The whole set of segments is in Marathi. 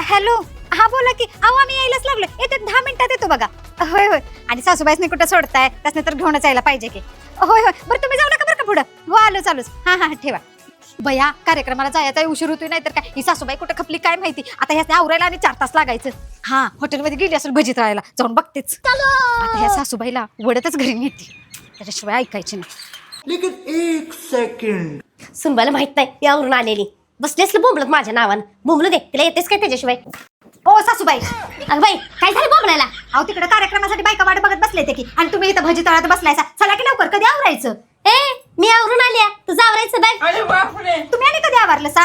हॅलो, हा बोला की. अहो आम्ही यायलाच लागलो, येते 10 मिनिटात येतो बघा. होय होय. आणि सासूबाईसनी कुठं सोडताय, त्यासने तर घेऊनच यायला पाहिजे की. होय होय. बरं तुम्ही जाऊ नका बरं का पुढं. हो आलो चालूच. हा हा ठेवा. बया कार्यक्रमाला जायचा उशीर होतोय, नाही तर काय ही सासूबाई कुठं खपली काय माहिती. आता ह्याने आवरायला आणि 4 तास लागायचं. हा हॉटेलमध्ये गेली असेल भजी तळायला, जाऊन बघतेच. आता ह्या सासूबाईला वडतच घरी नेते, त्याच्याशिवाय ऐकायची नाही. लेकिन 1 सेकंड. सुनबाला माहित नाही यावरून आलेली बसले असलं बोंबलत माझ्या नावानं. बोंबलू दे, तिला येतेच काय त्याच्याशिवाय. ओ सासूबाई, अगं बाई काय झालं बोंबलायला? अहो तिकडे कार्यक्रमासाठी बायका वाट बघत बसले ते की, आणि तुम्ही इथं भजी तळात बसलायसा. चला की लवकर, कधी आवरायचं? ए मी आवरून आल्या, तुझं आवरायचं बॅग. अरे बापरे. तुम्ही आणि कधी आवरलं सा?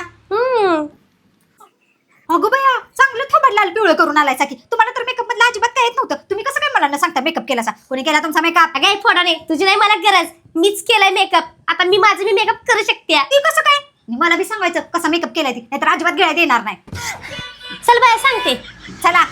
अगो बया, चांगलं थोबड लाल पिवळं करून आलायसा की. तुम्हाला तर मेकअप मधलं अजिबात काय येत नव्हतं. तुम्ही कसं काय मला न सांगता मेकअप केलासा? कोणी केला तुमचा मेकअप? अगं फोडाने तुझी नाही मला गरज, मीच केलाय मेकअप. आता मी माझं मी मेकअप करू शकते. ती कसं काय? मला बी सांगायचं कसा मेकअप केलाय ती, नाहीतर अजिबात गिळायला देणार नाही. चल बाया सांगते. चला.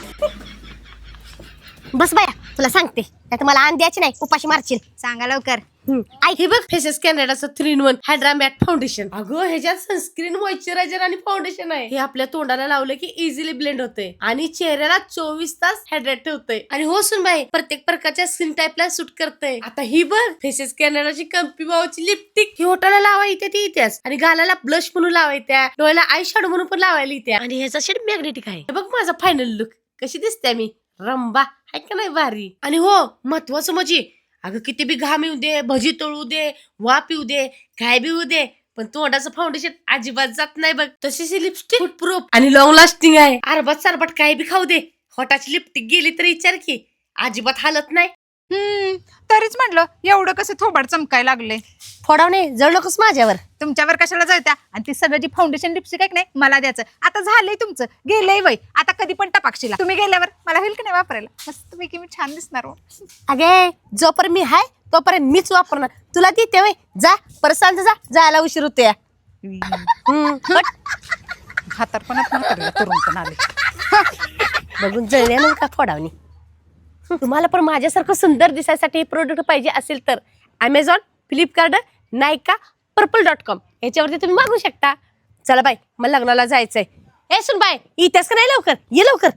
बस बाया तुला सांगते, नाही तर मला आण द्यायची नाही, उपाशी मारशील. सांगा लवकर. ऐक हे बघ फेसेस कॅनडाचं 3-in-1 हायड्रा मॅट फाउंडेशन. अगं ह्याच्यात सनस्क्रीन, मॉइश्चरायझर आणि फाउंडेशन आहे. हे आपल्या तोंडाला लावलं की इझिली ब्लेंड होते आणि चेहऱ्याला 24 तास हायड्रेट ठेवते. आणि हो सुनबाई, प्रत्येक प्रकारच्या स्किन टाईपला सूट करते. आता ही बघ फेसेस कॅनडाची कंपी बावची लिपस्टिक. ही होटाला लावा येते ती इतिहास, आणि गालाला ब्लश म्हणून लावायच्या, डोळ्याला आय शॅडो म्हणून पण लावायला येते. आणि ह्याचा शेड मॅग्नेटिक आहे. हे बघ माझा फायनल लुक कशी दिसते मी, रंबा आहे का नाही भारी. आणि हो महत्वाचं म्हणजे अगं किती बी घाम येऊ दे, भजी तळू दे, वाफ येऊ दे, काय बी येऊ दे, पण तोंडाचं फाउंडेशन अजिबात जात नाही बघ. तशीच लिपस्टिक फुट प्रूफ आणि लॉंग लास्टिंग आहे. अरबट सरबट काय बी खाऊ दे, होटाची लिपस्टिक गेली तरी विचार की अजिबात हालत नाही. तरीच म्हटलं एवढं कसं थोबाड चमकायला लागले. फोडावणे जळ नकोस माझ्यावर. तुमच्यावर कशाला जायत्या, आणि ती सगळं जी फाउंडेशन लिपस्टिक आहे की नाही मला द्यायचं. आता झालंय तुमचं, गेलंय वय, आता कधी पण टपाक्षीला. तुम्ही गेल्यावर मला होईल की नाही वापरायला, मस्त पैकी मी छान दिसणार हो. अगे जोपर्यंत मी हाय तोपर्यंत मीच वापरणार. तुला देते वय, जा परत सांग, जा जायला उशीर होते. हातारपणात म्हातारीला करून पण आले. बघून जळल्या का फोडावणी. तुम्हाला पण माझ्यासारखं सुंदर दिसायसाठी प्रोडक्ट पाहिजे असेल तर अमेझॉन, फ्लिपकार्ट, नायका, पर्पल.com याच्यावरती तुम्ही मागू शकता. चला बाय, मला लग्नाला जायचंय. ए सुन बाय, इथेच का नाही लवकर ये लवकर.